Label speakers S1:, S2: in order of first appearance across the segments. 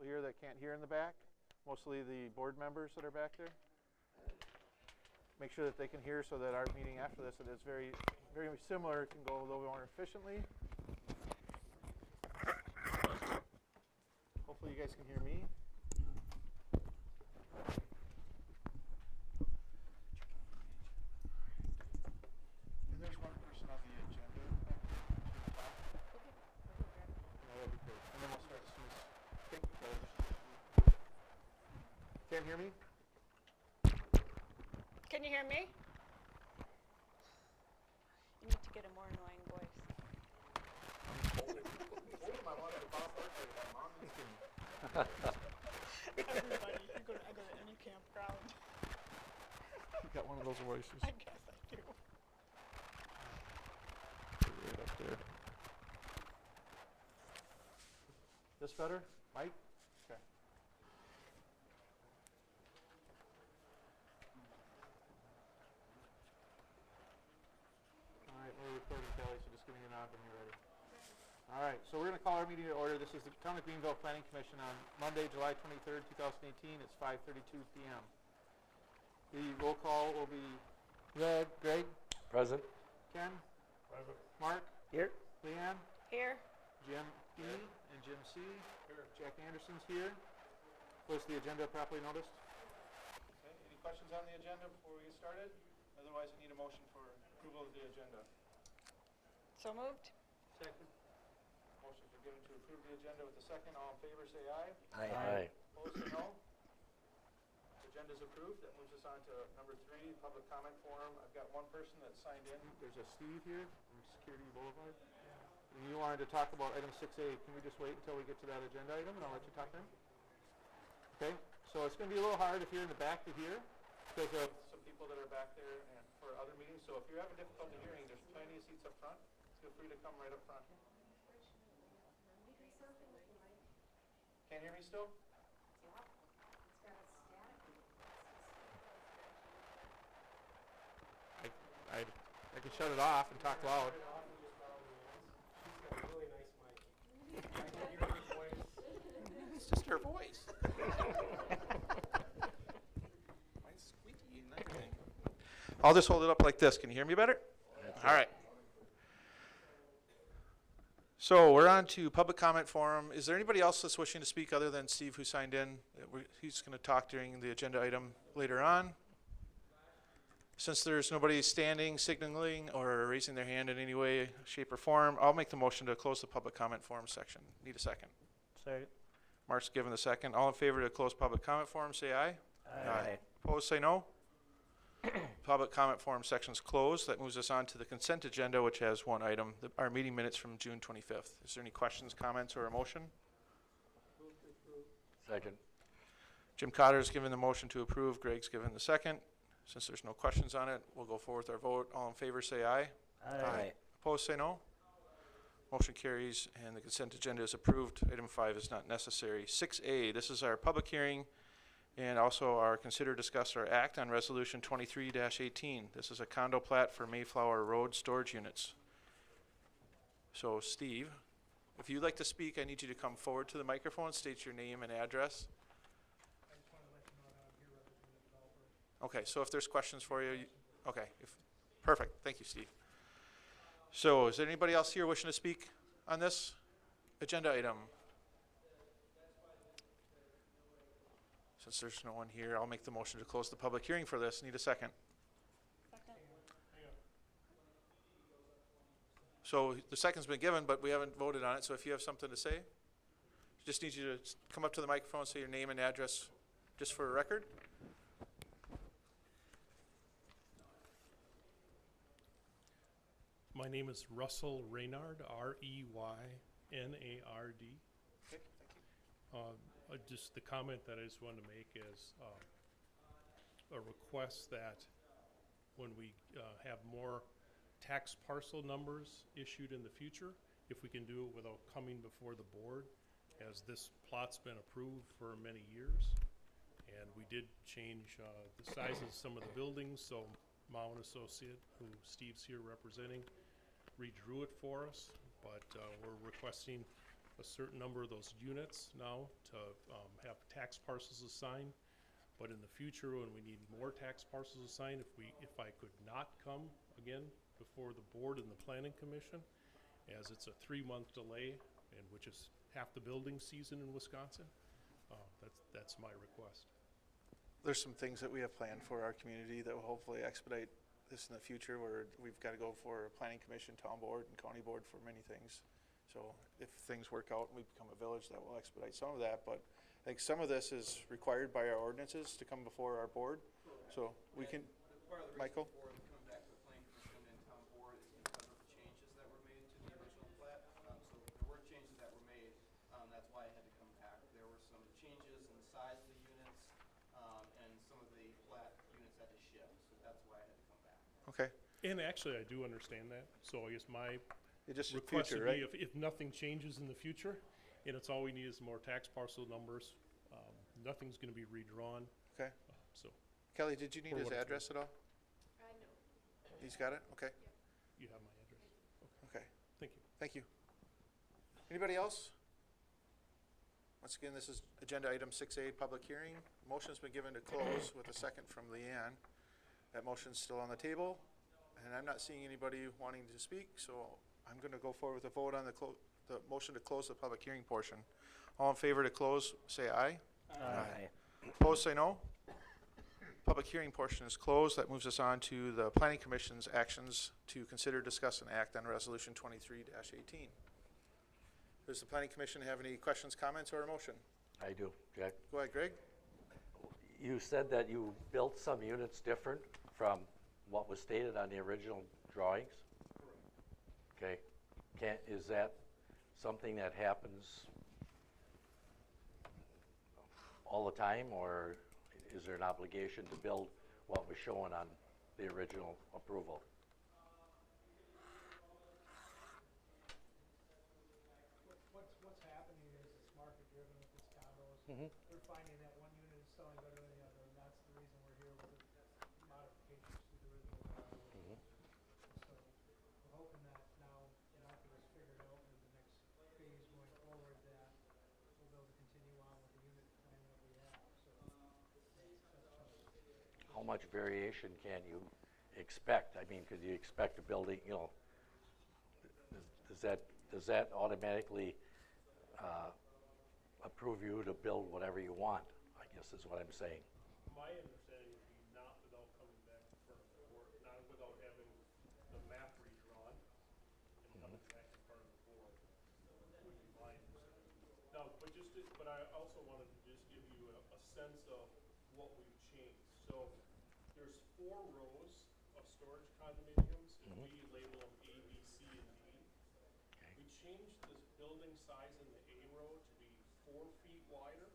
S1: Here that can't hear in the back, mostly the board members that are back there. Make sure that they can hear so that our meeting after this, it is very, very similar, can go a little more efficiently. Hopefully you guys can hear me. And there's one person on the agenda. That'd be great. And then we'll start as soon as. Thank you, folks. Can't hear me?
S2: Can you hear me? You need to get a more annoying voice. Everybody, I go to any campground.
S1: You got one of those voices.
S2: I guess I do.
S1: Right up there. This better? Mike? Okay. All right, we're recording, Kelly, so just give me a nod when you're ready. All right, so we're going to call our meeting to order. This is the Town of Greenville Planning Commission on Monday, July 23rd, 2018. It's 5:32 p.m. The roll call will be Greg,
S3: Present.
S1: Ken, Present. Mark,
S3: Here.
S1: Leanne,
S2: Here.
S1: Jim B. and Jim C. Here. Jack Anderson's here. Was the agenda properly noticed? Okay. Any questions on the agenda before we get started? Otherwise, I need a motion for approval of the agenda.
S2: So moved.
S1: Second. Motions are given to approve the agenda with a second. All in favor, say aye.
S3: Aye.
S1: Opposed, say no. Agenda is approved. That moves us on to number 3, public comment forum. I've got one person that signed in. There's a Steve here from Security Boulevard. And you wanted to talk about item 6A. Can we just wait until we get to that agenda item and I'll let you talk then? Okay, so it's going to be a little hard if you're in the back to hear because of some people that are back there and for other meetings. So if you're having difficulty hearing, there's plenty of seats up front. Feel free to come right up front. Can't hear me still? I can shut it off and talk loud. It's just her voice. Mine's squeaky and everything. I'll just hold it up like this. Can you hear me better? All right. So we're on to public comment forum. Is there anybody else that's wishing to speak other than Steve who signed in? He's going to talk during the agenda item later on. Since there's nobody standing, signaling, or raising their hand in any way, shape, or form, I'll make the motion to close the public comment forum section. Need a second.
S3: Second.
S1: Mark's given the second. All in favor to close public comment forum, say aye.
S3: Aye.
S1: Opposed, say no. Public comment forum section's closed. That moves us on to the consent agenda, which has one item, our meeting minutes from June 25th. Is there any questions, comments, or a motion?
S3: Second.
S1: Jim Cotter's given the motion to approve. Greg's given the second. Since there's no questions on it, we'll go forward with our vote. All in favor, say aye.
S3: Aye.
S1: Opposed, say no. Motion carries, and the consent agenda is approved. Item 5 is not necessary. 6A, this is our public hearing, and also our consider, discuss, or act on Resolution 23-18. This is a condo plat for Mayflower Road storage units. So, Steve, if you'd like to speak, I need you to come forward to the microphone, state your name and address. Okay, so if there's questions for you, okay, perfect. Thank you, Steve. So, is there anybody else here wishing to speak on this agenda item? Since there's no one here, I'll make the motion to close the public hearing for this. Need a second.
S2: Second.
S1: So the second's been given, but we haven't voted on it. So if you have something to say, just need you to come up to the microphone, say your name and address, just for a record.
S4: My name is Russell Reynard, R-E-Y-N-A-R-D.
S1: Okay, thank you.
S4: Just the comment that I just wanted to make is a request that when we have more tax parcel numbers issued in the future, if we can do it without coming before the board, as this plot's been approved for many years. And we did change the size of some of the buildings, so Mao and Associate, who Steve's here representing, redrew it for us, but we're requesting a certain number of those units now to have tax parcels assigned. But in the future, when we need more tax parcels assigned, if I could not come again before the board and the planning commission, as it's a 3-month delay, and which is half the building season in Wisconsin, that's my request.
S1: There's some things that we have planned for our community that will hopefully expedite this in the future, where we've got to go for planning commission, town board, and county board for many things. So if things work out and we become a village, that will expedite some of that, but I think some of this is required by our ordinances to come before our board, so we can,
S5: Part of the
S1: Michael?
S5: reason for coming back to the planning commission and town board is because of the changes that were made to the original plat. So there were changes that were made, that's why I had to come back. There were some changes in the size of the units, and some of the plat units had to shift, so that's why I had to come back.
S1: okay,
S4: And actually, I do understand that, so I guess my
S1: it just the
S4: request
S1: future,
S4: would
S1: right?
S4: be if nothing changes in the future, and it's all we need is more tax parcel numbers, nothing's gonna be redrawn,
S1: Okay,
S4: so
S1: Kelly, did you need
S4: For
S1: his
S4: what it's
S1: address at all? He's got it, okay,
S4: you have my address.
S1: okay,
S4: Thank you.
S1: thank you. Anybody else? Once again, this is agenda item 6A, public hearing. Motion's been given to close with a second from Leanne. That motion's still on the table, and I'm not seeing anybody wanting to speak, so I'm gonna go forward with a vote on the motion to close the public hearing portion. All in favor to close, say aye.
S3: Aye.
S1: Opposed, say no. Public hearing portion is closed. That moves us on to the planning commission's actions to consider, discuss, and act on resolution 23-18. Does the planning commission have any questions, comments, or a motion?
S3: I do, Jack.
S1: Go ahead, Greg.
S3: You said that you built some units different from what was stated on the original drawings? Okay. Is that something that happens all the time, or is there an obligation to build what was shown on the original approval?
S6: What's happening is it's market driven with these condos.
S3: Mhm.
S6: We're finding that one unit is selling better than the other, and that's the reason we're here with the modifications to the original
S3: Mhm.
S6: condos. So we're hoping that now the market is figured out in the next phase going forward, that we'll be able to continue on with the unit plan that we have, so that's
S3: How much variation can you expect? I mean, could you expect a building, does that automatically approve you to build whatever you want, I guess is what I'm saying.
S4: My understanding would be not without coming back in front of the board, not without having the map redrawn and coming back in front of the board, would be my understanding. Now, but I also wanted to just give you a sense of what we've changed. So there's 4 rows of storage condominiums, and we label them A, B, C, and D.
S3: Okay.
S4: We changed this building size in the A row to be 4 feet wider,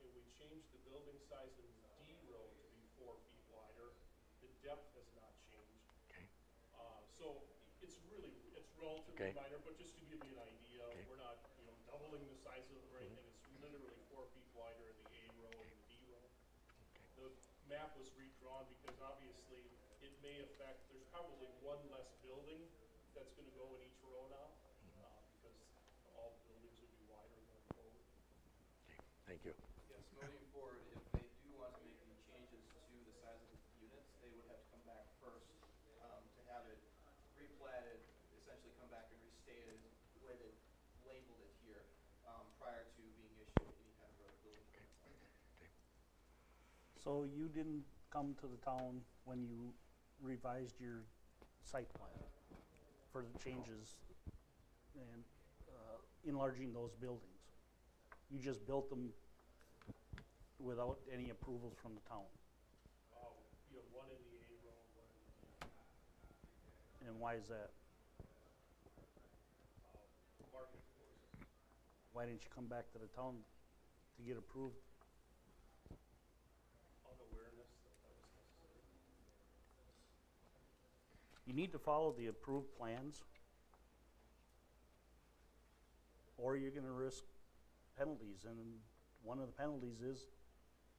S4: and we changed the building size in the D row to be 4 feet wider. The depth has not changed.
S3: Okay.
S4: So it's relatively
S3: Okay.
S4: minor, but just to give you an idea,
S3: Okay.
S4: we're not, doubling the size of it or anything. It's literally 4 feet wider in the A row and the D row. The map was redrawn because obviously it may affect, there's probably one less building that's gonna go in each row now, because all the buildings would be wider going forward.
S3: Okay. Thank you.
S5: Yes, moving forward, if they do want to make any changes to the size of the units, they would have to come back first, to have it replatted, essentially come back and restate it the way they labeled it here, prior to being issued any kind of a building permit.
S7: So you didn't come to the town when you revised your site plan for the changes and enlarging those buildings? You just built them without any approvals from the town?
S4: You have one in the A row and one in the D.
S7: And why is that?
S4: Market forces.
S7: Why didn't you come back to the town to get approved?
S4: Unawareness that was necessary.
S7: You need to follow the approved plans, or you're gonna risk penalties, and one of the penalties is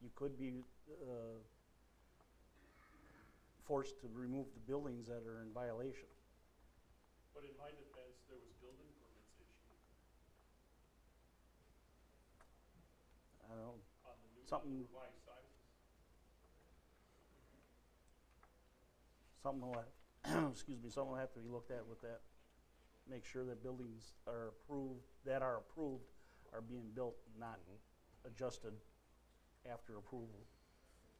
S7: you could be forced to remove the buildings that are in violation.
S4: But in my defense, there was building permits issued.
S7: I don't know,
S4: On the new,
S7: Something-
S4: revised sizes.
S7: something will have, excuse me, something will have to be looked at with that. Make sure that buildings are approved, are being built, not adjusted after approval,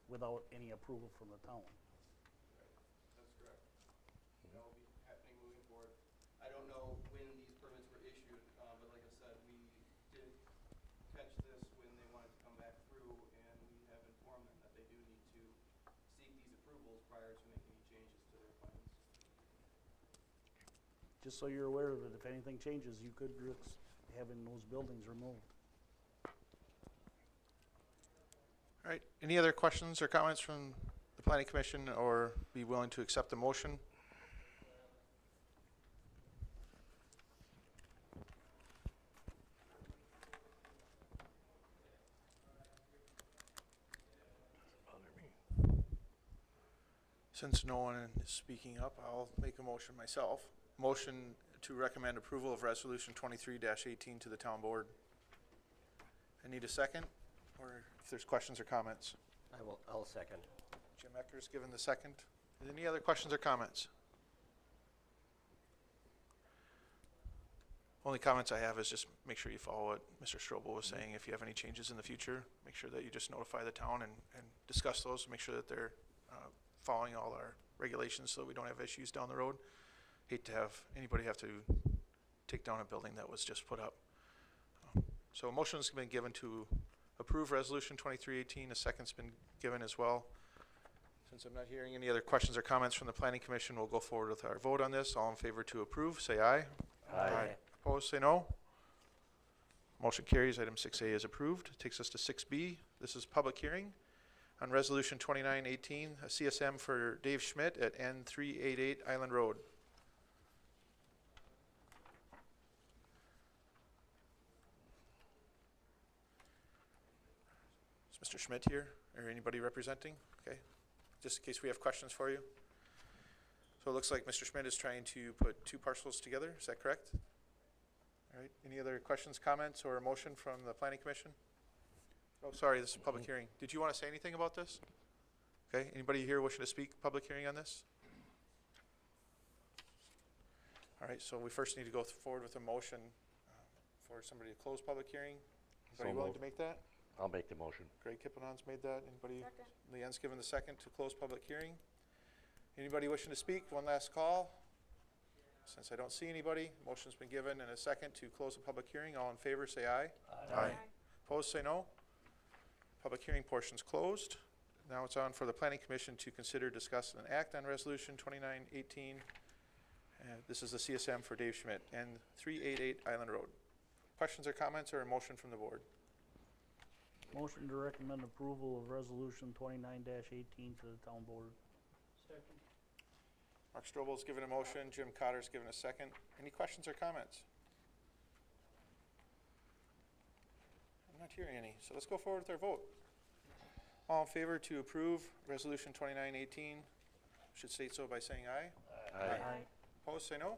S7: without any approval from the town.
S5: That's correct. That will be happening moving forward. I don't know when these permits were issued, but like I said, we did catch this when they wanted to come back through, and we have informed them that they do need to seek these approvals prior to making any changes to their plans.
S7: Just so you're aware of it, if anything changes, you could risk having those buildings removed.
S1: All right, any other questions or comments from the planning commission, or be willing to accept the motion? Since no one is speaking up, I'll make a motion myself. Motion to recommend approval of resolution 23-18 to the town board. I need a second, or if there's questions or comments.
S8: I'll second.
S1: Jim Ecker's given the second. Any other questions or comments? Only comments I have is just make sure you follow what Mr. Strobel was saying. If you have any changes in the future, make sure that you just notify the town and discuss those, make sure that they're following all our regulations so that we don't have issues down the road. Hate to have anybody have to take down a building that was just put up. So a motion's been given to approve resolution 2318. A second's been given as well. Since I'm not hearing any other questions or comments from the planning commission, we'll go forward with our vote on this. All in favor to approve, say aye.
S3: Aye.
S1: Opposed, say no. Motion carries. Item 6A is approved. Takes us to 6B. This is public hearing on resolution 2918, a CSM for Dave Schmidt at N388 Island Road. Is Mr. Schmidt here, or anybody representing? Okay, just in case we have questions for you. So it looks like Mr. Schmidt is trying to put two parcels together, is that correct? All right, any other questions, comments, or a motion from the planning commission? Oh, sorry, this is a public hearing. Did you want to say anything about this? Okay, anybody here wishing to speak public hearing on this? All right, so we first need to go forward with a motion for somebody to close public hearing. Anybody willing to make that?
S3: I'll make the motion.
S1: Greg Kippenon's made that. Anybody?
S2: Second.
S1: Leanne's given the second to close public hearing. Anybody wishing to speak? One last call. Since I don't see anybody, motion's been given and a second to close the public hearing. All in favor, say aye.
S3: Aye.
S1: Opposed, say no. Public hearing portion's closed. Now it's on for the planning commission to consider, discuss, and act on resolution 2918. This is the CSM for Dave Schmidt and 388 Island Road. Questions or comments, or a motion from the board?
S7: Motion to recommend approval of resolution 29-18 to the town board.
S6: Second.
S1: Mark Strobel's given a motion, Jim Cotter's given a second. Any questions or comments? I'm not hearing any, so let's go forward with our vote. All in favor to approve resolution 2918, should state so by saying aye.
S3: Aye.
S1: Opposed, say no.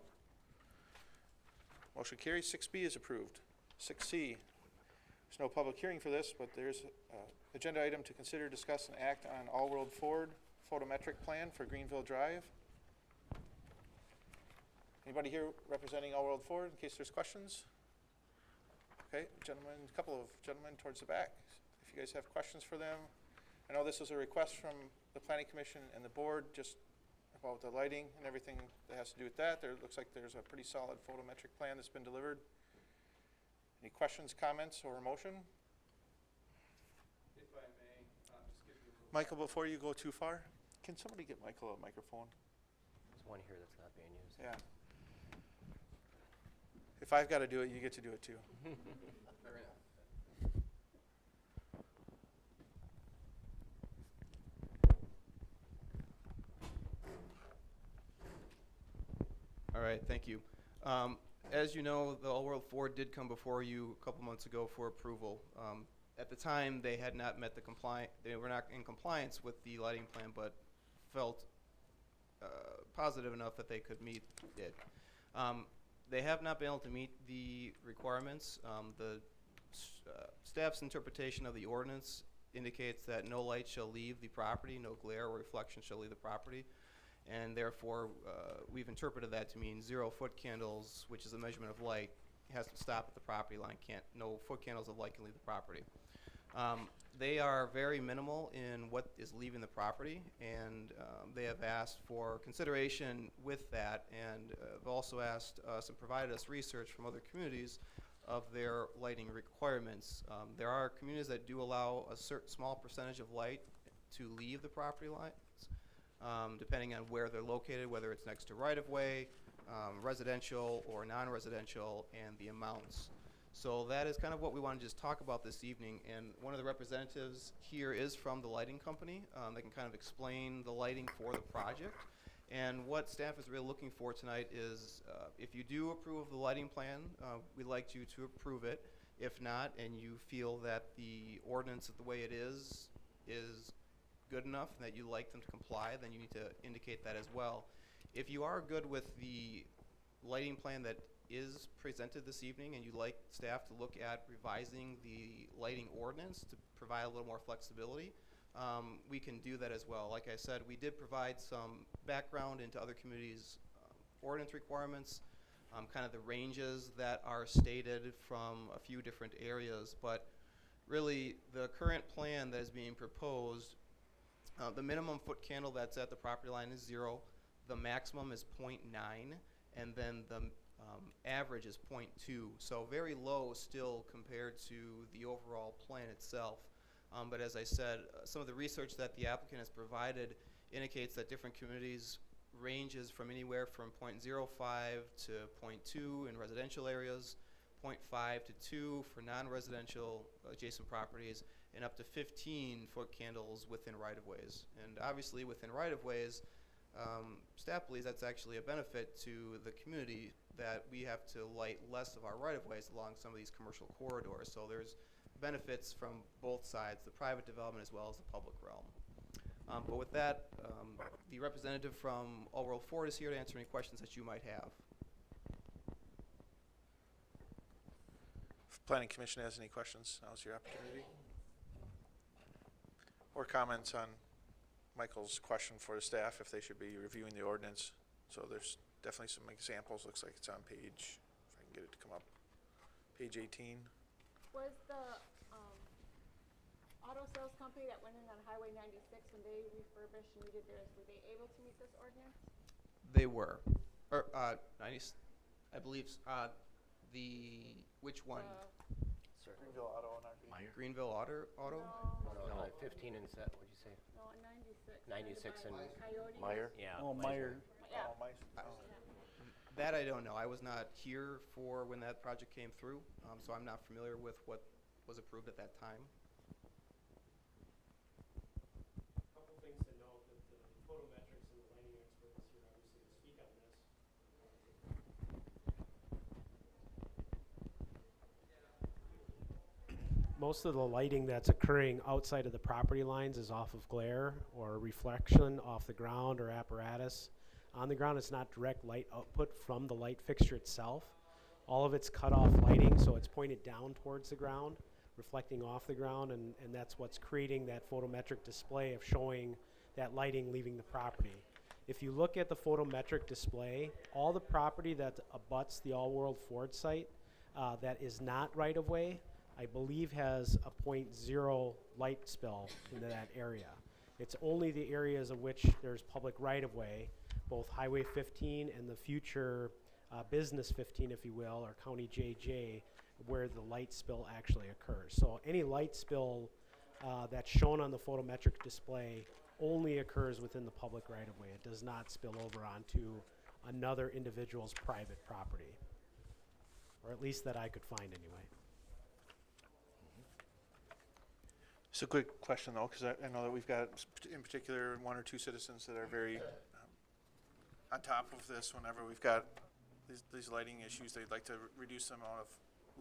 S1: Motion carries. 6B is approved. 6C, there's no public hearing for this, but there's an agenda item to consider, discuss, and act on All World Ford photometric plan for Greenville Drive. Anybody here representing All World Ford in case there's questions? Okay, gentlemen, a couple of gentlemen towards the back. If you guys have questions for them. I know this is a request from the planning commission and the board just about the lighting and everything that has to do with that. There looks like there's a pretty solid photometric plan that's been delivered. Any questions, comments, or a motion?
S5: If I may, just give you a little.
S1: Michael, before you go too far, can somebody get Michael a microphone?
S8: There's one here that's not being used.
S1: Yeah. If I've got to do it, you get to do it too.
S5: Fair enough. All right, thank you. As you know, the All World Ford did come before you a couple months ago for approval. At the time, they had not met the they were not in compliance with the lighting plan, but felt positive enough that they could meet it. They have not been able to meet the requirements. The Staff's interpretation of the ordinance indicates that no light shall leave the property, no glare or reflection shall leave the property. And therefore, we've interpreted that to mean 0 foot candles, which is a measurement of light, has to stop at the property line. No foot candles of light can leave the property. They are very minimal in what is leaving the property, and they have asked for consideration with that, and have also asked us and provided us research from other communities of their lighting requirements. There are communities that do allow a certain small percentage of light to leave the property lines, depending on where they're located, whether it's next to right-of-way, residential or non-residential, and the amounts. So that is kind of what we want to just talk about this evening, and one of the representatives here is from the lighting company. They can kind of explain the lighting for the project. And what staff is really looking for tonight is if you do approve the lighting plan, we'd like you to approve it. If not, and you feel that the ordinance the way it is good enough and that you like them to comply, then you need to indicate that as well. If you are good with the lighting plan that is presented this evening and you'd like staff to look at revising the lighting ordinance to provide a little more flexibility, we can do that as well. Like I said, we did provide some background into other communities' ordinance requirements, kind of the ranges that are stated from a few different areas, but really the current plan that is being proposed, the minimum foot candle that's at the property line is 0, the maximum is 0.9, and then the average is 0.2, so very low still compared to the overall plan itself. But as I said, some of the research that the applicant has provided indicates that different communities ranges from anywhere from 0.05 to 0.2 in residential areas, 0.5 to 2 for non-residential adjacent properties, and up to 15 foot candles within right-of-ways. And obviously within right-of-ways, staff believes that's actually a benefit to the community that we have to light less of our right-of-ways along some of these commercial corridors. So there's benefits from both sides, the private development as well as the public realm. But with that, the representative from All World Ford is here to answer any questions that you might have.
S1: If Planning Commission has any questions, now's your opportunity. Or comments on Michael's question for the staff if they should be reviewing the ordinance. So there's definitely some examples. Looks like it's on page, if I can get it to come up, page 18.
S9: Was the auto sales company that went in on Highway 96 when they refurbished and redid theirs, were they able to meet this ordinance?
S5: They were. Or, 90, I believe, which one?
S1: Greenville Auto and RV.
S3: Meyer?
S5: Greenville Auto?
S8: No, 15 and set, what'd you say?
S9: No, 96.
S8: 96 and
S9: Coyote?
S3: Meyer?
S8: Yeah.
S7: Oh, Meyer.
S9: Yeah.
S5: That I don't know. I was not here for when that project came through, so I'm not familiar with what was approved at that time.
S10: Couple things to note that the photometrics and the lighting expert is here obviously to speak on this. Most of the lighting that's occurring outside of the property lines is off of glare or reflection off the ground or apparatus. On the ground, it's not direct light output from the light fixture itself. All of it's cut off lighting, so it's pointed down towards the ground, reflecting off the ground, and that's what's creating that photometric display of showing that lighting leaving the property. If you look at the photometric display, all the property that abuts the All World Ford site that is not right-of-way, I believe has a 0.0 light spill into that area. It's only the areas of which there's public right-of-way, both Highway 15 and the future Business 15, if you will, or County JJ, where the light spill actually occurs. So any light spill that's shown on the photometric display only occurs within the public right-of-way. It does not spill over onto another individual's private property, or at least that I could find anyway.
S1: It's a good question though, because I know that we've got in particular 1 or 2 citizens that are very on top of this whenever we've got these lighting issues. They'd like to reduce the amount of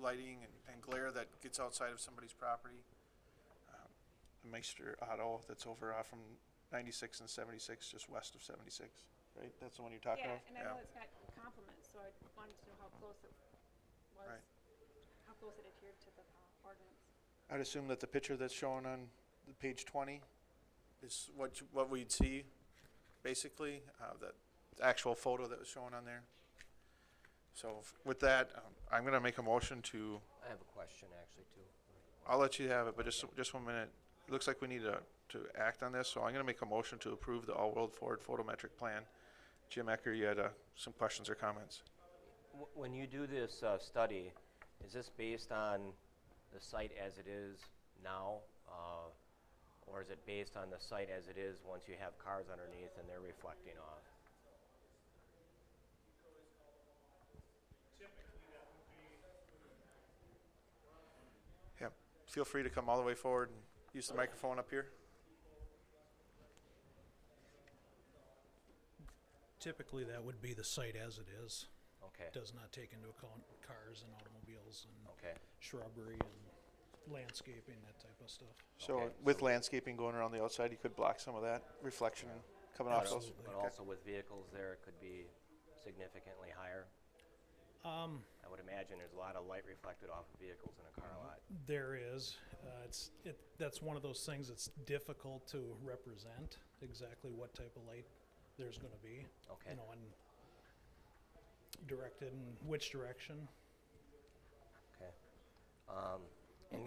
S1: lighting and glare that gets outside of somebody's property. The Meister Auto that's over off from 96 and 76, just west of 76, right? That's the one you're talking about?
S9: Yeah, and I know it's got compliments, so I wanted to know how close it was,
S1: Right.
S9: how close it adhered to the ordinance.
S1: I'd assume that the picture that's shown on the page 20 is what we'd see, basically, the actual photo that was shown on there. So with that, I'm going to make a motion to,
S8: I have a question actually too.
S1: I'll let you have it, but just 1 minute. It looks like we need to act on this, so I'm going to make a motion to approve the All-World Ford photometric plan. Jim Ecker, you had some questions or comments?
S8: When you do this study, is this based on the site as it is now? Or is it based on the site as it is once you have cars underneath and they're reflecting off?
S1: Yeah, feel free to come all the way forward and use the microphone up here.
S6: Typically, that would be the site as it is.
S8: Okay,
S6: Does not take into account cars and automobiles and
S8: okay,
S6: shrubbery and landscaping, that type of stuff.
S1: So
S8: Okay,
S1: with landscaping going around the outside, you could block some of that reflection coming off those.
S6: Absolutely.
S8: but also with vehicles there, it could be significantly higher? I would imagine there's a lot of light reflected off of vehicles in a car lot.
S6: There is, that's one of those things that's difficult to represent, exactly what type of light there's gonna be.
S8: Okay.
S6: You know, and directed in which direction.
S8: Okay. And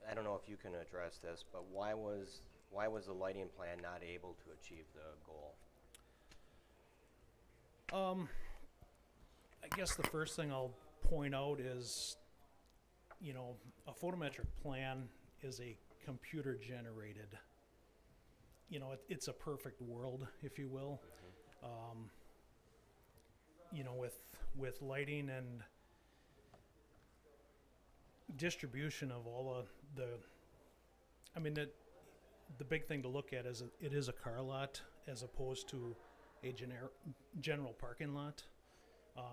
S8: I don't know if you can address this, but why was the lighting plan not able to achieve the goal?
S6: I guess the first thing I'll point out is, you know, a photometric plan is a computer generated, you know, it's a perfect world, if you will. You know, with lighting and distribution of all I mean, the big thing to look at is it is a car lot as opposed to a general parking lot.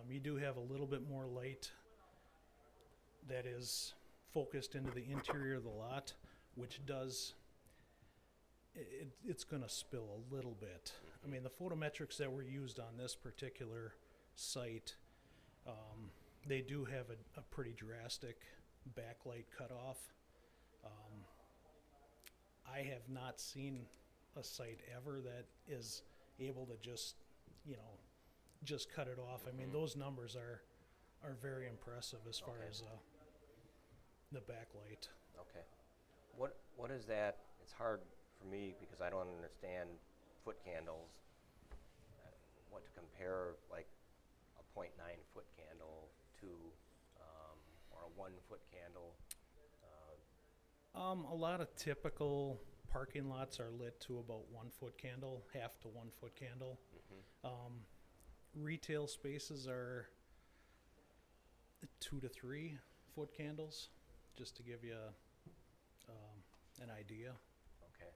S6: You do have a little bit more light that is focused into the interior of the lot, which does, it's going to spill a little bit. I mean, the photometrics that were used on this particular site, they do have a pretty drastic backlight cutoff. I have not seen a site ever that is able to just, you know, just cut it off. I mean, those numbers are very impressive as far
S8: Okay.
S6: as the backlight.
S8: Okay. What is that? It's hard for me because I don't understand foot candles. What to compare like a 0.9 foot candle to, or a 1 foot candle?
S6: A lot of typical parking lots are lit to about 1 foot candle, half to 1 foot candle. Retail spaces are 2 to 3 foot candles, just to give you an idea.
S8: Okay.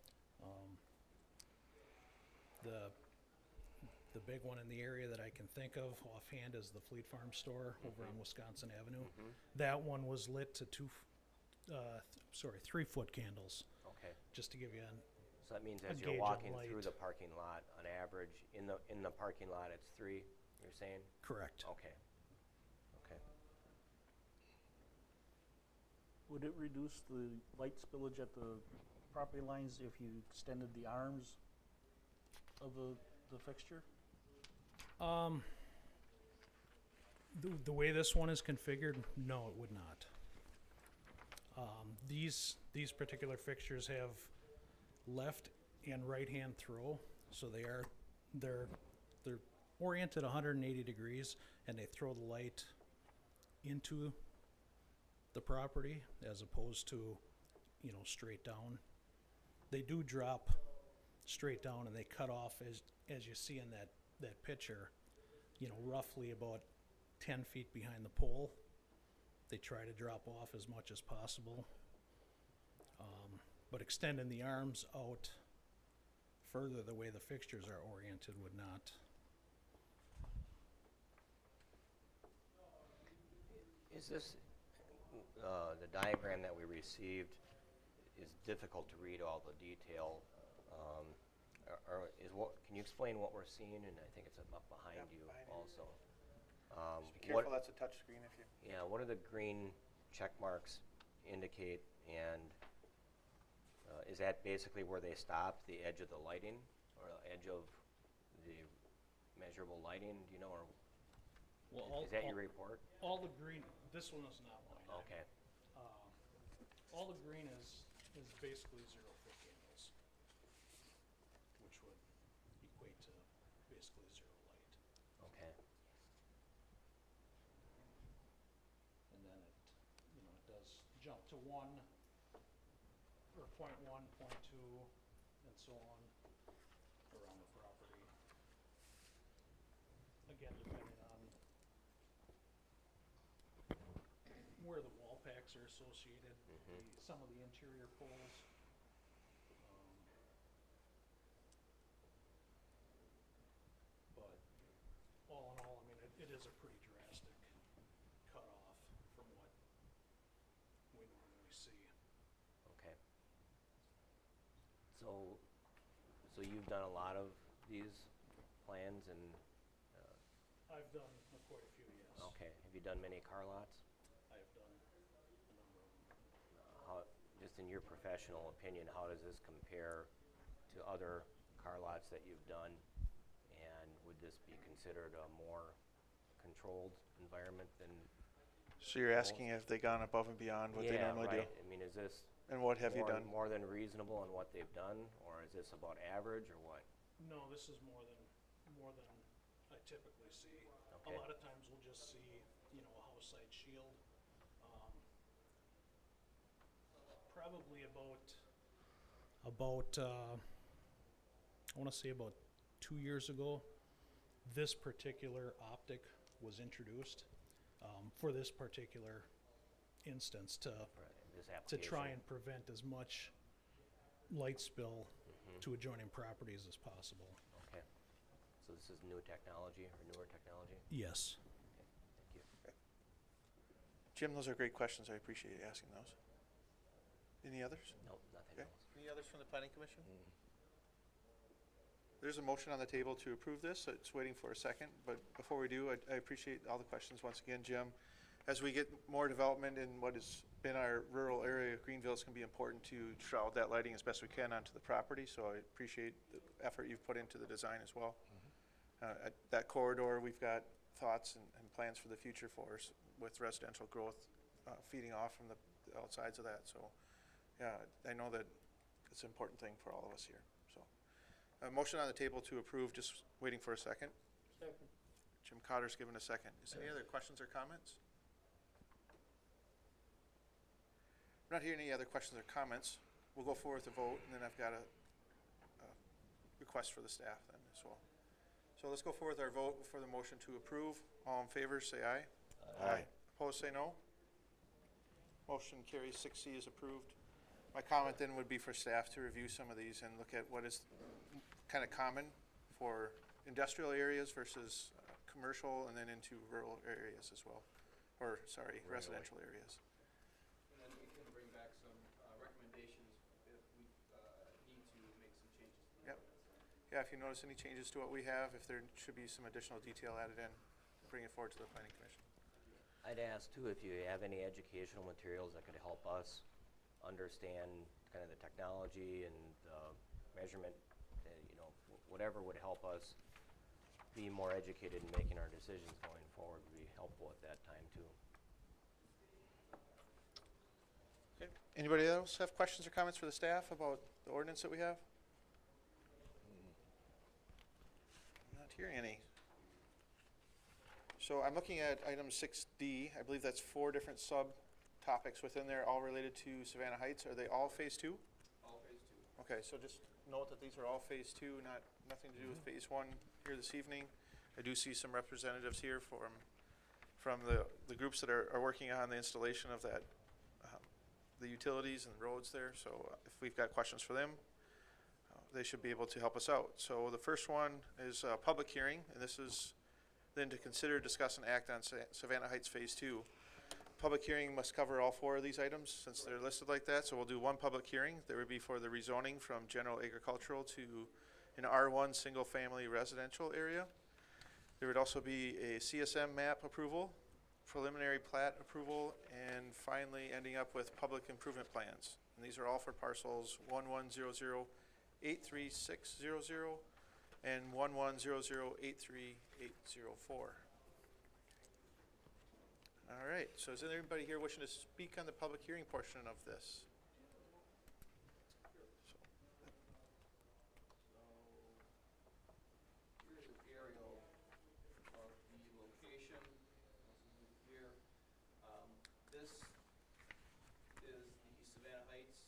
S6: The big one in the area that I can think of offhand is the Fleet Farm store over on Wisconsin Avenue. That one was lit to 3 foot candles,
S8: Okay.
S6: just to give you an
S8: So that means
S6: a
S8: as
S6: gauge
S8: you're
S6: of
S8: walking through
S6: light.
S8: the parking lot, on average, in the parking lot, it's 3. You're saying?
S6: correct.
S8: Okay. Okay.
S7: Would it reduce the light spillage at the property lines if you extended the arms of the fixture?
S6: The way this one is configured, no, it would not. These particular fixtures have left and right hand throw, so they're oriented 180 degrees, and they throw the light into the property as opposed to, you know, straight down. They do drop straight down, and they cut off as you see in that picture, you know, roughly about 10 feet behind the pole. They try to drop off as much as possible. But extending the arms out further the way the fixtures are oriented would not.
S8: Is this, the diagram that we received is difficult to read all the detail. Can you explain what we're seeing? And I think it's up behind
S1: Yeah,
S8: you
S1: behind you.
S8: also.
S1: Just be careful, that's a touch screen if you.
S8: Yeah, what are the green check marks indicate, and is that basically where they stop, the edge of the lighting, or the edge of the measurable lighting, do you know, or
S6: Well,
S8: is that your report?
S6: All the green, this one is not mine.
S8: Okay,
S6: All the green is basically 0 foot candles, which would equate to basically 0 light.
S8: okay,
S6: And then it, it does jump to 1, or 0.1, 0.2, and so on around the property. Again, depending on where the wall packs are associated, some of the interior poles. But all in all, I mean, it is a pretty drastic cutoff from what we normally see.
S8: okay. So, so you've done a lot of these plans and,
S6: I've done quite a few, yes.
S8: okay, have you done many car lots?
S6: I have done a number of them.
S8: How, just in your professional opinion, how does this compare to other car lots that you've done? And would this be considered a more controlled environment than?
S1: So you're asking if they gone above and beyond what they normally
S8: right.
S1: do?
S8: I mean, is this
S1: And what have you done?
S8: more than reasonable in what they've done, or is this about average, or what?
S6: No, this is more than I typically see.
S8: Okay.
S6: A lot of times we'll just see, a house side shield. Probably about I want to say about 2 years ago, this particular optic was introduced for this particular instance to
S8: This
S6: to try
S8: application?
S6: and prevent as much light spill to adjoining properties as possible.
S8: Okay. So this is new technology or newer technology?
S6: Yes.
S8: Thank you.
S1: Jim, those are great questions. I appreciate you asking those. Any others?
S8: Nope, nothing
S1: Okay.
S8: else.
S1: Any others from the planning commission? There's a motion on the table to approve this. It's waiting for a second, but before we do, I appreciate all the questions once again, Jim. As we get more development in what has been our rural area of Greenville, it's gonna be important to shroud that lighting as best we can onto the property, so I appreciate the effort you've put into the design as well. At that corridor, we've got thoughts and plans for the future for us with residential growth feeding off from the outsides of that, so, yeah, I know that it's an important thing for all of us here, so. A motion on the table to approve, just waiting for a second.
S7: Second.
S1: Jim Cotter's given a second. Is there any other questions or comments? I'm not hearing any other questions or comments. We'll go forward with the vote, and then I've got a request for the staff then as well. So let's go forward with our vote for the motion to approve. All in favor, say aye.
S3: Aye.
S1: Opposed, say no. Motion carries. 6C is approved. My comment then would be for staff to review some of these and look at what is kind of common for industrial areas versus commercial, and then into rural areas as well. Or, sorry, residential areas.
S5: And then we can bring back some recommendations if we need to make some changes to the
S1: Yep.
S5: ordinance.
S1: Yeah, if you notice any changes to what we have, if there should be some additional detail added in, bring it forward to the planning commission.
S8: I'd ask too if you have any educational materials that could help us understand kind of the technology and measurement, whatever would help us be more educated in making our decisions going forward would be helpful at that time too.
S1: Okay. Anybody else have questions or comments for the staff about the ordinance that we have? I'm not hearing any. So I'm looking at item 6D. I believe that's 4 different sub-topics within there, all related to Savannah Heights. Are they all phase 2?
S5: All phase 2.
S1: Okay, so just note that these are all phase 2, nothing to do with phase 1 here this evening. I do see some representatives here from the groups that are working on the installation of that, the utilities and roads there. So if we've got questions for them, they should be able to help us out. So the first one is a public hearing, and this is then to consider, discuss, and act on Savannah Heights Phase 2. Public hearing must cover all 4 of these items since they're listed like that, so we'll do one public hearing. There would be for the rezoning from general agricultural to an R1 single-family residential area. There would also be a CSM map approval preliminary plat approval, and finally ending up with public improvement plans. And these are all for parcels 1100-83600 and 1100-83804. All right, so is there anybody here wishing to speak on the public hearing portion of this?
S5: Here's an aerial of the location. This is here. This is the Savannah Heights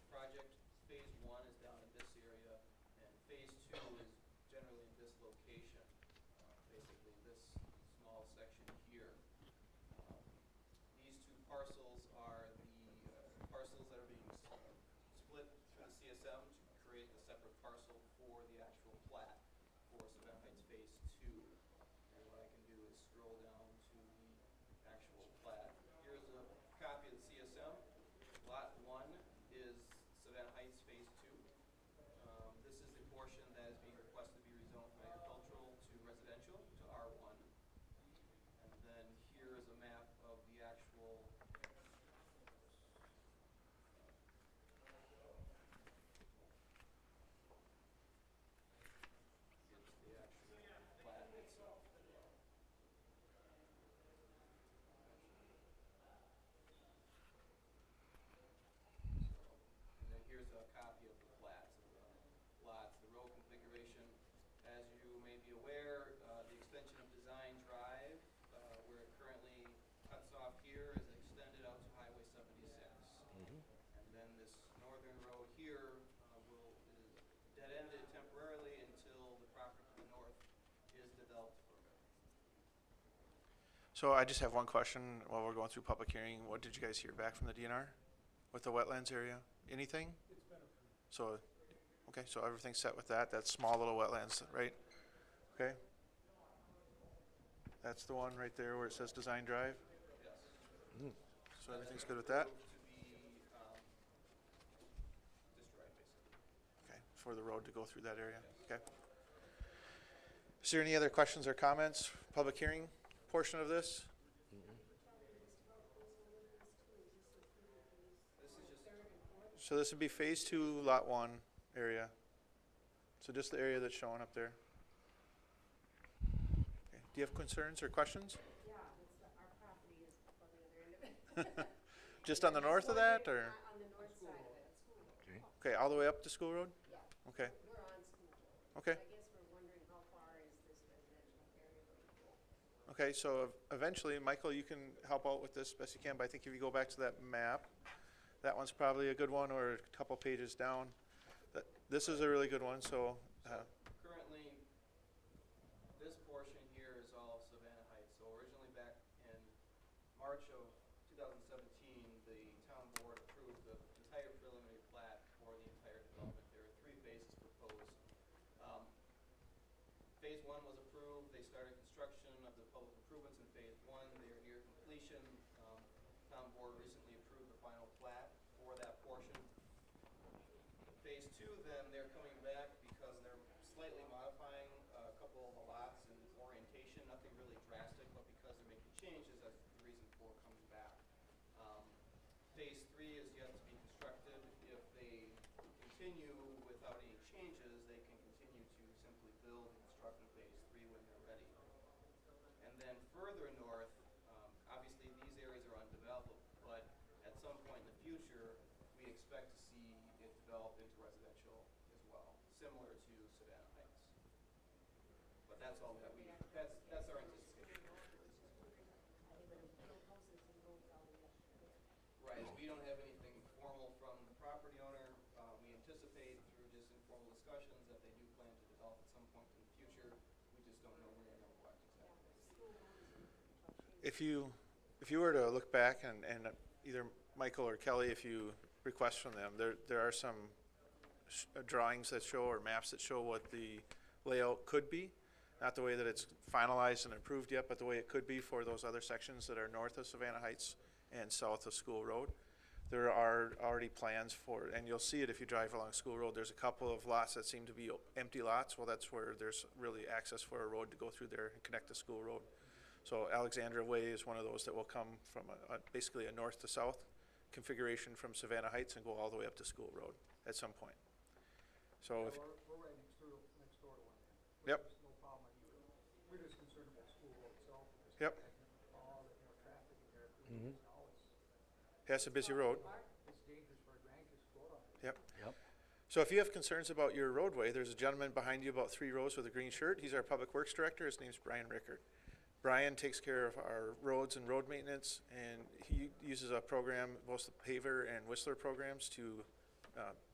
S5: project. Phase 1 is down in this area, and Phase 2 is generally in this location. Basically, this small section here. These two parcels are the parcels that are being split through the CSM to create the separate parcel for the actual plat for Savannah Heights Phase 2. And what I can do is scroll down to the actual plat. Here's a copy of the CSM. Lot 1 is Savannah Heights Phase 2. This is the portion that is being requested to be rezoned from agricultural to residential to R1. And then here is a map of the actual it's the actual plat itself. And then here's a copy of the plats of the lots, the road configuration. As you may be aware, the extension of Design Drive, where it currently cuts off here, is extended out to Highway 76. And then this northern road here is dead-ended temporarily until the property to the north is developed further.
S1: So I just have one question while we're going through public hearing. What did you guys hear back from the DNR with the wetlands area? Anything? It's been approved. So, okay, so everything's set with that. That's small little wetlands, right? Okay. That's the one right there where it says Design Drive.
S5: Yes.
S1: So everything's good with that?
S5: Approved to be destroyed, basically.
S1: Okay, for the road to go through that area. Okay. Is there any other questions or comments? Public hearing portion of this?
S5: This is just
S1: So this would be Phase 2, Lot 1 area. So just the area that's showing up there. Okay. Do you have concerns or questions?
S9: Yeah, our property is on the other end of it.
S1: Just on the north of that, or?
S9: On the north side of it,
S3: Okay.
S1: Okay, all the way up to School Road?
S9: yeah.
S1: Okay,
S9: We're on School Road.
S1: okay.
S9: I guess we're wondering how far is this residential area going to go?
S1: Okay, so eventually, Michael, you can help out with this best you can, but I think if you go back to that map, that one's probably a good one, or a couple pages down. This is a really good one, so,
S5: currently, this portion here is all Savannah Heights. So originally back in March of 2017, the town board approved the entire preliminary plat for the entire development. There are 3 phases proposed. Phase 1 was approved. They started construction of the public improvements in Phase 1. They are near completion. Town board recently approved the final plat for that portion. Phase 2, then they're coming back because they're slightly modifying a couple of the lots and orientation, nothing really drastic, but because they're making changes, that's the reason for coming back. Phase 3 is yet to be constructed. If they continue without any changes, they can continue to simply build and construct in Phase 3 when they're ready. And then further north, obviously these areas are undeveloped, but at some point in the future, we expect to see it develop into residential as well, similar to Savannah Heights. But that's all that that's our anticipation. Right, we don't have anything formal from the property owner. We anticipate through just informal discussions that they do plan to develop at some point in the future. We just don't know when or what exactly.
S1: if you were to look back and either Michael or Kelly, if you request from them, there are some drawings that show, or maps that show what the layout could be. Not the way that it's finalized and approved yet, but the way it could be for those other sections that are north of Savannah Heights and south of School Road. There are already plans for, and you'll see it if you drive along School Road, there's a couple of lots that seem to be empty lots. Well, that's where there's really access for a road to go through there and connect to School Road. So Alexandra Way is one of those that will come from basically a north to south configuration from Savannah Heights and go all the way up to School Road at some point. So if,
S11: We're right next door to one.
S1: Yep.
S11: There's no problem either. We're just concerned about school road itself.
S1: Yep.
S11: All the, traffic in there.
S3: Mhm.
S11: Now it's
S1: It's a busy road.
S11: dangerous for grandkids to go on it.
S1: Yep.
S3: Yep.
S1: So if you have concerns about your roadway, there's a gentleman behind you about 3 rows with a green shirt. He's our Public Works Director. His name's Brian Rickard. Brian takes care of our roads and road maintenance, and he uses a program, both the Paver and Whistler programs, to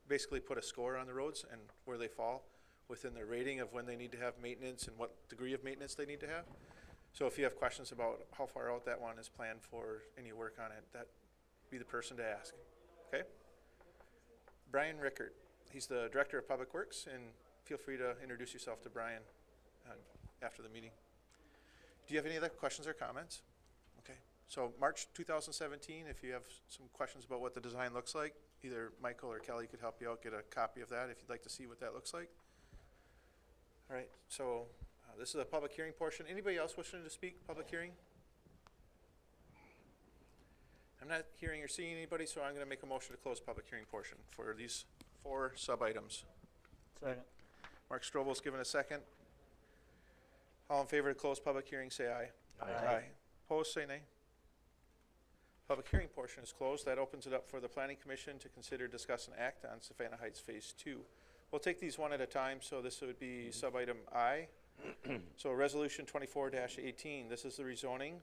S1: basically put a score on the roads and where they fall within the rating of when they need to have maintenance and what degree of maintenance they need to have. So if you have questions about how far out that one is planned for any work on it, that'd be the person to ask. Okay? Brian Rickard. He's the Director of Public Works, and feel free to introduce yourself to Brian after the meeting. Do you have any other questions or comments? Okay, so March 2017, if you have some questions about what the design looks like, either Michael or Kelly could help you out, get a copy of that if you'd like to see what that looks like. All right, so this is a public hearing portion. Anybody else wishing to speak, public hearing? I'm not hearing or seeing anybody, so I'm going to make a motion to close public hearing portion for these 4 sub-items.
S7: Second.
S1: Mark Strobel's given a second. All in favor to close public hearing, say aye.
S3: Aye.
S1: Opposed, say nay. Public hearing portion is closed. That opens it up for the Planning Commission to consider, discuss, and act on Savannah Heights Phase 2. We'll take these one at a time, so this would be sub-item I. So Resolution 24-18, this is the rezoning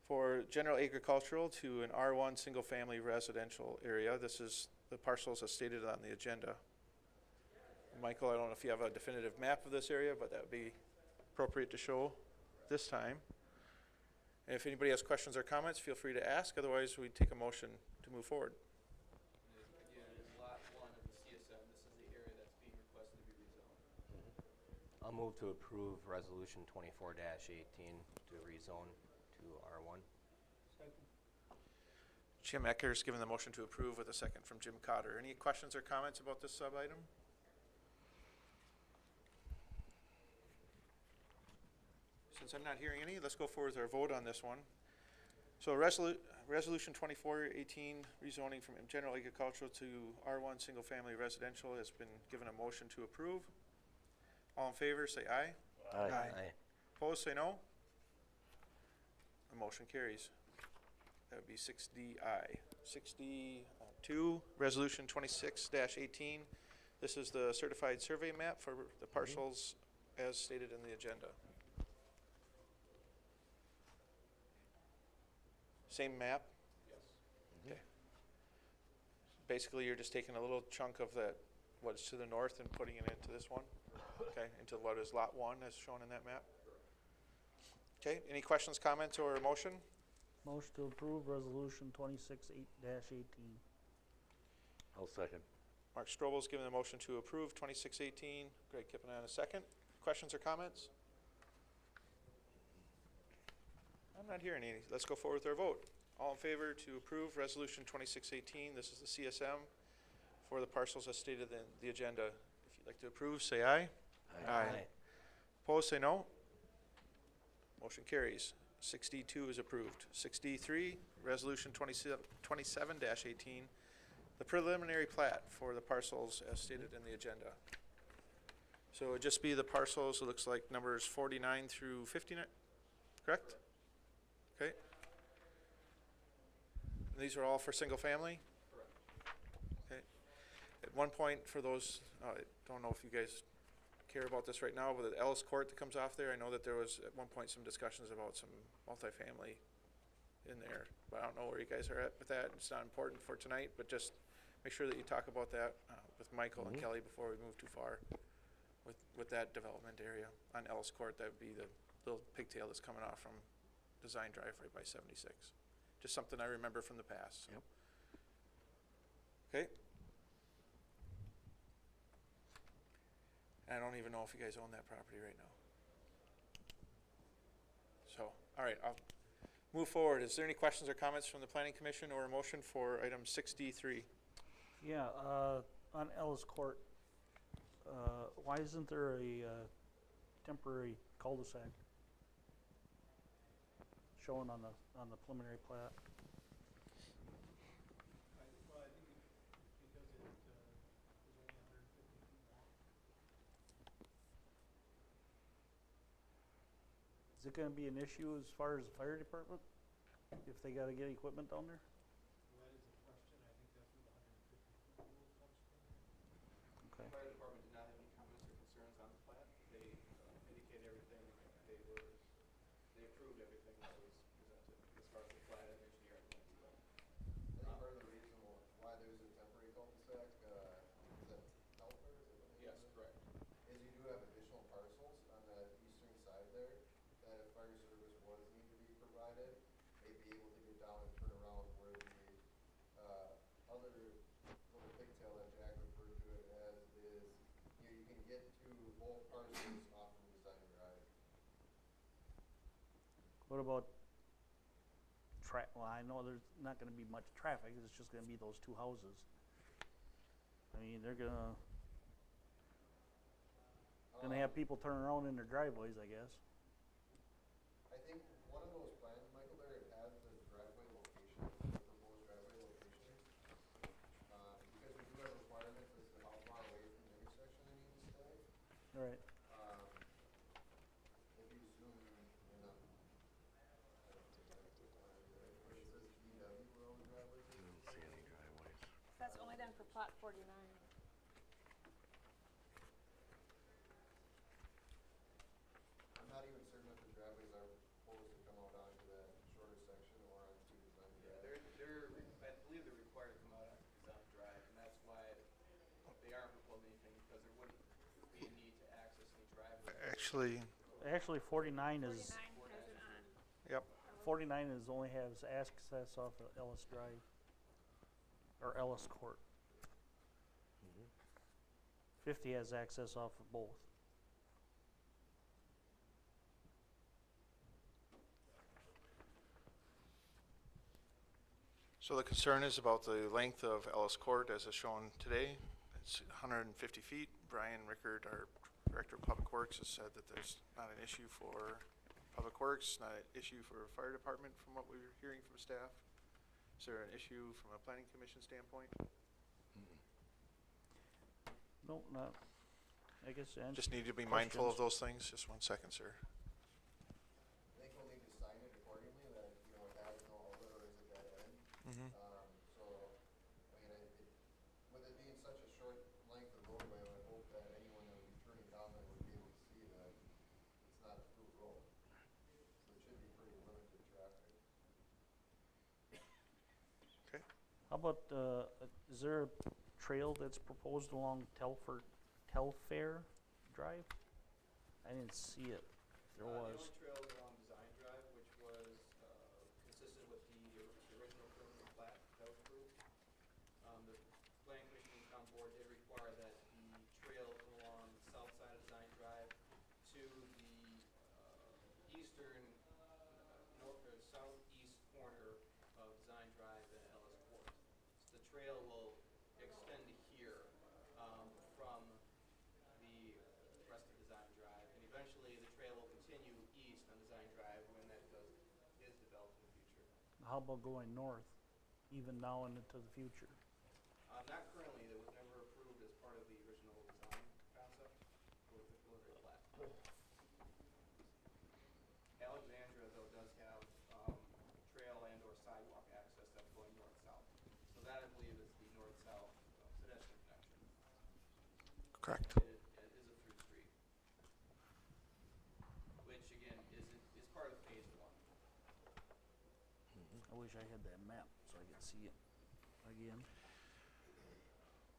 S1: for general agricultural to an R1 single-family residential area. This is the parcels as stated on the agenda. Michael, I don't know if you have a definitive map of this area, but that would be appropriate to show this time. And if anybody has questions or comments, feel free to ask. Otherwise, we take a motion to move forward.
S5: Again, it's lot 1 of the CSM. This is the area that's being requested to be rezoned.
S8: I'll move to approve Resolution 24-18 to rezone to R1.
S1: Jim Ecker's given the motion to approve with a second from Jim Cotter. Any questions or comments about this sub-item? Since I'm not hearing any, let's go forward with our vote on this one. So Resolution 24-18, rezoning from general agricultural to R1 single-family residential has been given a motion to approve. All in favor, say aye.
S3: Aye.
S1: Opposed, say no. The motion carries. That would be 6DI. 6D2, Resolution 26-18. This is the certified survey map for the parcels as stated in the agenda. Same map?
S5: Yes.
S1: Okay. Basically, you're just taking a little chunk of that, what's to the north, and putting it into this one? Okay, into what is Lot 1 as shown in that map? Okay, any questions, comments, or motion?
S7: Motion to approve Resolution 26-18.
S3: I'll second.
S1: Mark Strobel's given the motion to approve 2618. Greg Kippen on a second. Questions or comments? I'm not hearing any. Let's go forward with our vote. All in favor to approve Resolution 2618. This is the CSM for the parcels as stated in the agenda. If you'd like to approve, say aye. Opposed, say no. Motion carries. 6D2 is approved. 6D3, Resolution 27-18, the preliminary plat for the parcels as stated in the agenda. So it would just be the parcels, it looks like numbers 49 through 59, correct? Okay. And these are all for single family?
S5: Correct.
S1: Okay. At one point, for those, I don't know if you guys care about this right now, but the Ellis Court that comes off there, I know that there was at one point some discussions about some multifamily in there, but I don't know where you guys are at with that. It's not important for tonight, but just make sure that you talk about that with Michael and Kelly before we move too far with that development area on Ellis Court. That would be the little pigtail that's coming off from Design Drive right by 76. Just something I remember from the past.
S3: Yep.
S1: Okay. I don't even know if you guys own that property right now. So, all right, I'll move forward. Is there any questions or comments from the Planning Commission or a motion for item 6D3?
S7: Yeah, on Ellis Court, why isn't there a temporary cul-de-sac? showing on the preliminary plat.
S4: Well, I think because it was only 150 feet long.
S7: Is it gonna be an issue as far as the fire department? If they gotta get equipment down there?
S4: Well, that is a question. I think that's where the 150 foot rule comes from.
S7: Okay.
S5: The fire department did not have any comments or concerns on the plat. They indicated everything, they approved everything that was presented as far as the plat and engineering went. So.
S12: I think part of the reason why there's a temporary cul-de-sac, is that Telfair, is it?
S5: Yes, correct.
S12: Is you do have additional parcels on that eastern side there, that if fire service was need to be provided, they'd be able to get down and turn around where the, other little pigtail that Jack referred to it as is, you can get to both parcels off of Design Drive.
S7: What about well, I know there's not gonna be much traffic, it's just gonna be those two houses. I mean, they're gonna have people turn around in their driveways, I guess.
S12: I think one of those plans, Michael, there, it has the driveway location, the proposed driveway location. Because we do have requirements as to how far away from the intersection it needs to stay.
S7: All right.
S12: If you zoom in on, I don't think that's the plan, right, where it says DW where all the driveways
S3: I
S12: are.
S3: don't see any driveways.
S9: That's only done for plot 49.
S12: I'm not even certain if the driveways are proposed to come out onto that shorter section or onto Design
S5: Yeah,
S12: Drive.
S5: I believe they're required to come out on Design Drive, and that's why they aren't proposing anything, because there wouldn't be a need to access any driveways.
S7: Actually, 49 is
S9: 49 has it on.
S1: Yep.
S7: 49 is only has access off of Ellis Drive or Ellis Court. 50 has access off of both.
S1: So the concern is about the length of Ellis Court as is shown today. It's 150 feet. Brian Rickard, our Director of Public Works, has said that there's not an issue for Public Works, not an issue for Fire Department from what we were hearing from staff. Is there an issue from a Planning Commission standpoint?
S7: No, not. I guess to answer
S1: Just need to be mindful of
S7: questions.
S1: those things. Just 1 second, sir.
S12: I think we'll need to sign it accordingly, that, you know, it has no outlet or is a dead end. So, I mean, with it being such a short length of roadway, I would hope that anyone that would be turning down there would be able to see that it's not a through road. So it should be pretty limited traffic.
S1: Okay.
S7: How about, is there a trail that's proposed along Telfair Drive? I didn't see it. There
S5: The
S7: was.
S5: only trail is along Design Drive, which was consistent with the original preliminary plat that was approved. The Planning Commission and Town Board did require that the trail come along the south side of Design Drive to the eastern, north or southeast corner of Design Drive and Ellis Court. So the trail will extend to here from the rest of Design Drive, and eventually the trail will continue east on Design Drive when that is developed in the future.
S7: How about going north, even now and into the future?
S5: Not currently, that was never approved as part of the original design concept or the preliminary plat. Alexandria, though, does have trail and or sidewalk access that's going north-south. So that, I believe, is the north-south pedestrian connection.
S1: Correct.
S5: It is a through street, which again is part of phase 1.
S7: I wish I had that map so I could see it again.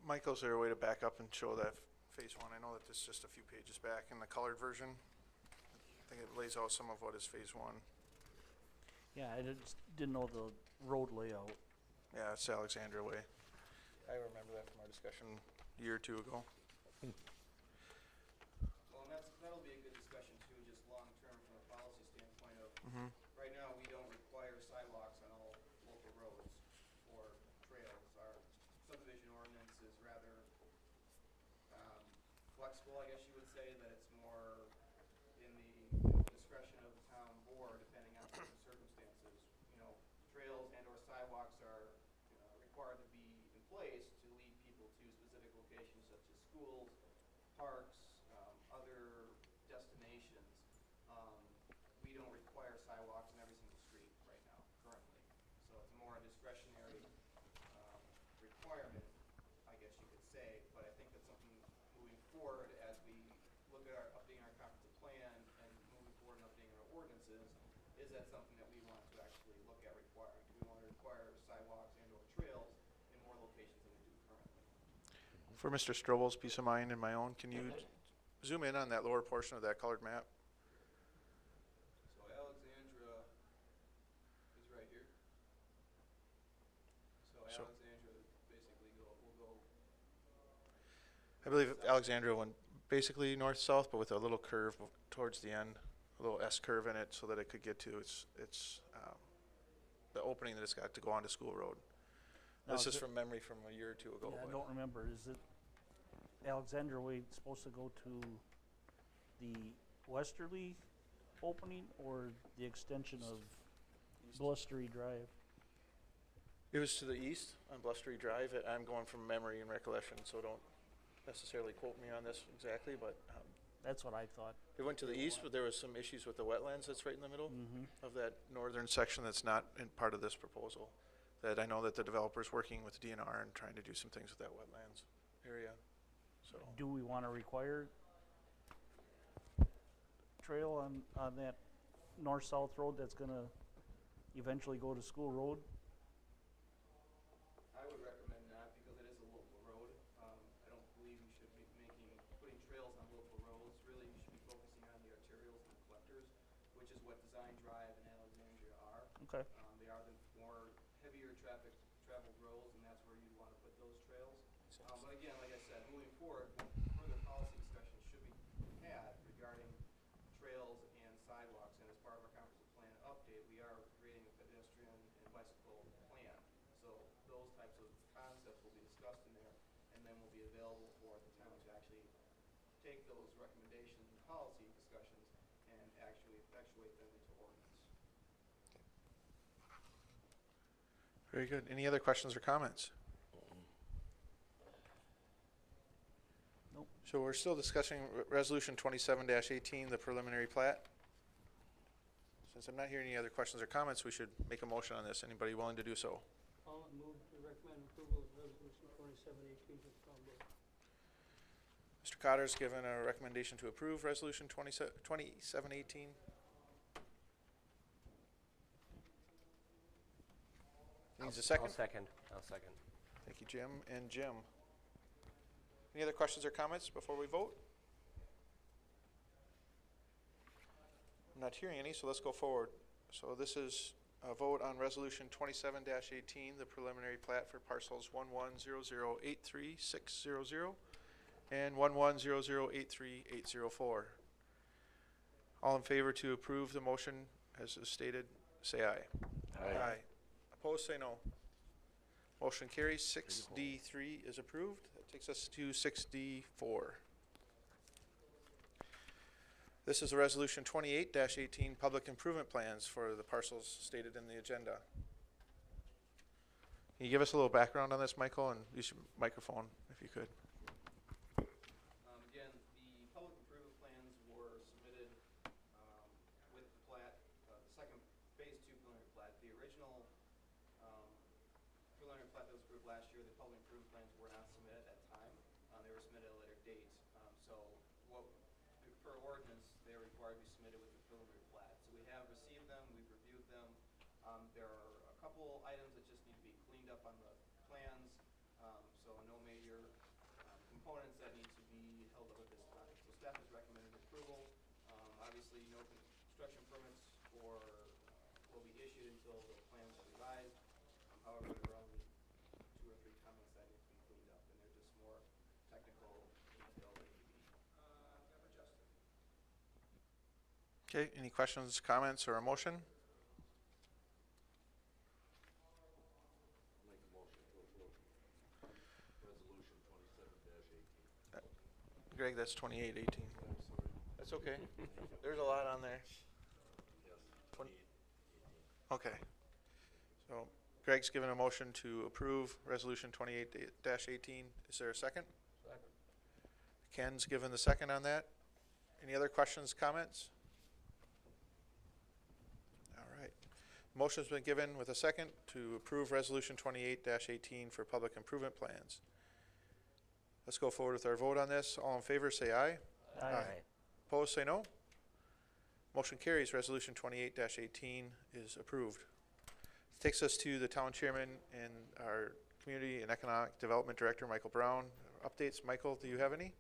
S1: Michael, is there a way to back up and show that phase 1? I know that this is just a few pages back in the colored version. I think it lays out some of what is phase 1.
S7: Yeah, I just didn't know the road layout.
S1: Yeah, it's Alexandria Way. I remember that from our discussion a year or two ago.
S5: Well, and that'll be a good discussion too, just long-term from a policy standpoint of, right now, we don't require sidewalks on all local roads or trails. Our subdivision ordinance is rather flexible, I guess you would say, that it's more in the discretion of the town board, depending on certain circumstances, schools, parks, other destinations, we don't require sidewalks in every single street right now, currently. So it's more a discretionary requirement, I guess you could say, but I think that's something moving forward as we look at our updating our comprehensive plan and moving forward and updating our ordinances, is that something that we want to actually look at requiring? Do we want to require sidewalks and or trails in more locations than we do currently?
S1: For Mr. Strobel's peace of mind and my own, can you zoom in on that lower portion of that colored map?
S5: So Alexandria is right here. So
S1: So-
S5: Alexandria basically will go
S1: I believe Alexandria went basically north-south, but with a little curve towards the end, a little S curve in it, so that it could get to its the opening that it's got to go onto School Road.
S7: Now,
S1: This
S7: is
S1: is
S7: it-
S1: from memory from a year or two ago.
S7: Yeah, I
S1: but-
S7: don't remember, is it Alexandria Way supposed to go to the westerly opening or the extension of Blustery Drive?
S1: It was to the east on Blustery Drive. I'm going from memory and recollection, so don't necessarily quote me on this exactly, but
S7: That's what I thought.
S1: it went to the east, but there was some issues with the wetlands that's right in the middle
S7: Mm-hmm.
S1: of that northern section that's not in part of this proposal. That I know that the developer's working with DNR and trying to do some things with that wetlands area, so.
S7: Do we want to require trail on that north-south road that's gonna eventually go to School Road?
S5: I would recommend not because it is a local road. I don't believe you should be putting trails on local roads. Really, you should be focusing on the arterials and the collectors, which is what Design Drive and Alexandria are.
S7: Okay.
S5: They are the more heavier traveled roads, and that's where you'd want to put those trails. But again, like I said, moving forward, further policy discussions should be had regarding trails and sidewalks. And as part of our comprehensive plan update, we are creating a pedestrian and bicycle plan. So those types of concepts will be discussed in there, and then will be available for the town to actually take those recommendations and policy discussions and actually effectuate them into ordinance.
S1: Very good. Any other questions or comments?
S7: Nope.
S1: So we're still discussing Resolution 27-18, the preliminary plat. Since I'm not hearing any other questions or comments, we should make a motion on this. Anybody willing to do so?
S11: I'll move to recommend approval of resolution 2718 to the town board.
S1: Mr. Cotter's given a recommendation to approve Resolution 2718. Needs a second?
S8: I'll second.
S1: Thank you, Jim and Jim. Any other questions or comments before we vote? I'm not hearing any, so let's go forward. So this is a vote on Resolution 27-18, the preliminary plat for parcels 1100833600 and 11008384. All in favor to approve the motion as is stated, say aye.
S3: Aye.
S1: Opposed, say no. Motion carries. 6D3 is approved. That takes us to 6D4. This is a resolution 28-18, public improvement plans for the parcels stated in the agenda. Can you give us a little background on this, Michael, and use your microphone if you could?
S5: Again, the public improvement plans were submitted with the plat, the second phase 2 preliminary plat. The original preliminary plat that was approved last year, the public improvement plans were not submitted at that time. They were submitted at a later date. So what, per ordinance, they are required to be submitted with the preliminary plat. So we have received them, we've reviewed them. There are a couple items that just need to be cleaned up on the plans. So no major components that need to be held up at this time. So staff has recommended approval. Obviously, no construction permits will be issued until the plans are revised. However, there are only 2 or 3 comments that need to be cleaned up, and they're just more technical detail that need to be adjusted.
S1: Okay, any questions, comments, or a motion?
S3: Make a motion to approve Resolution 27-18.
S1: Greg, that's 28-18.
S3: I'm sorry.
S1: That's okay. There's a lot on there.
S3: Yes,
S1: 20
S3: 28-18.
S1: Okay. So Greg's given a motion to approve Resolution 28-18. Is there a second?
S3: Second.
S1: Ken's given the second on that. Any other questions, comments? All right. Motion's been given with a second to approve Resolution 28-18 for public improvement plans. Let's go forward with our vote on this. All in favor, say aye.
S8: Aye.
S1: Opposed, say no. Motion carries. Resolution 28-18 is approved. Takes us to the town chairman and our Community and Economic Development Director, Michael Brown. Updates, Michael, do you have any?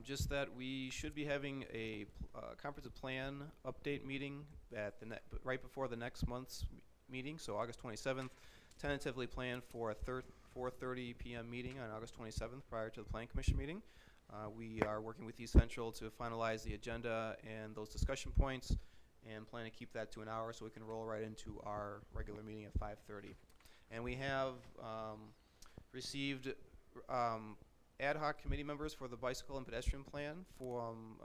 S5: Just that we should be having a comprehensive plan update meeting at the right before the next month's meeting, so August 27th. Tentatively planned for a 4:30 p.m. meeting on August 27th prior to the Plan Commission meeting. We are working with East Central to finalize the agenda and those discussion points, and plan to keep that to an hour so we can roll right into our regular meeting at 5:30. And we have received ad hoc committee members for the bicycle and pedestrian plan from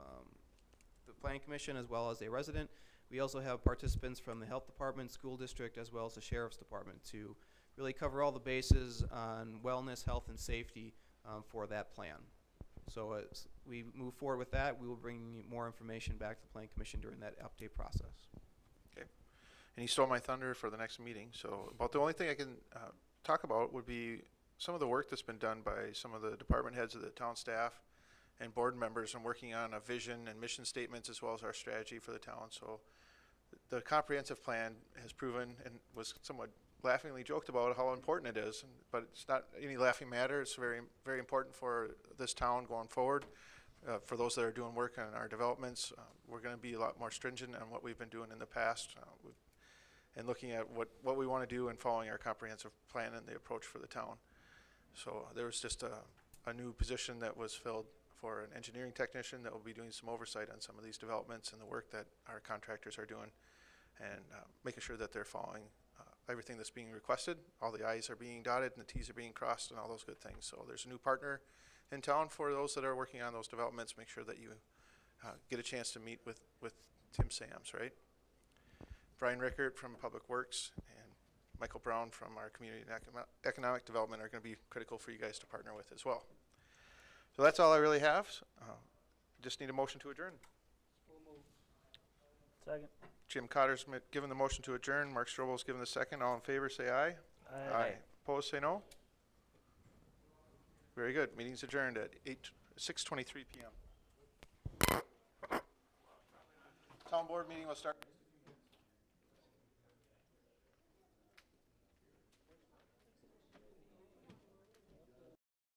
S5: the Planning Commission as well as a resident. We also have participants from the Health Department, School District, as well as the Sheriff's Department to really cover all the bases on wellness, health, and safety for that plan. So as we move forward with that, we will bring more information back to the Planning Commission during that update process.
S1: Okay. And he stole my thunder for the next meeting. So about the only thing I can talk about would be some of the work that's been done by some of the department heads of the town staff and board members and working on a vision and mission statements as well as our strategy for the town. So the comprehensive plan has proven and was somewhat laughingly joked about how important it is, but it's not any laughing matter. It's very, very important for this town going forward. For those that are doing work on our developments, we're going to be a lot more stringent on what we've been doing in the past and looking at what we want to do and following our comprehensive plan and the approach for the town. So there was just a new position that was filled for an engineering technician that will be doing some oversight on some of these developments and the work that our contractors are doing, and making sure that they're following everything that's being requested. All the I's are being dotted and the T's are being crossed and all those good things. So there's a new partner in town for those that are working on those developments. Make sure that you get a chance to meet with Tim Sams, right? Brian Rickert from Public Works and Michael Brown from our Community and Economic Development are going to be critical for you guys to partner with as well. So that's all I really have. Just need a motion to adjourn.
S7: Second.
S1: Jim Cotter's given the motion to adjourn. Mark Strobel's given the second. All in favor, say aye.
S7: Aye.
S1: Opposed, say no. Very good. Meeting's adjourned at 6:23 p.m. Town board meeting will start.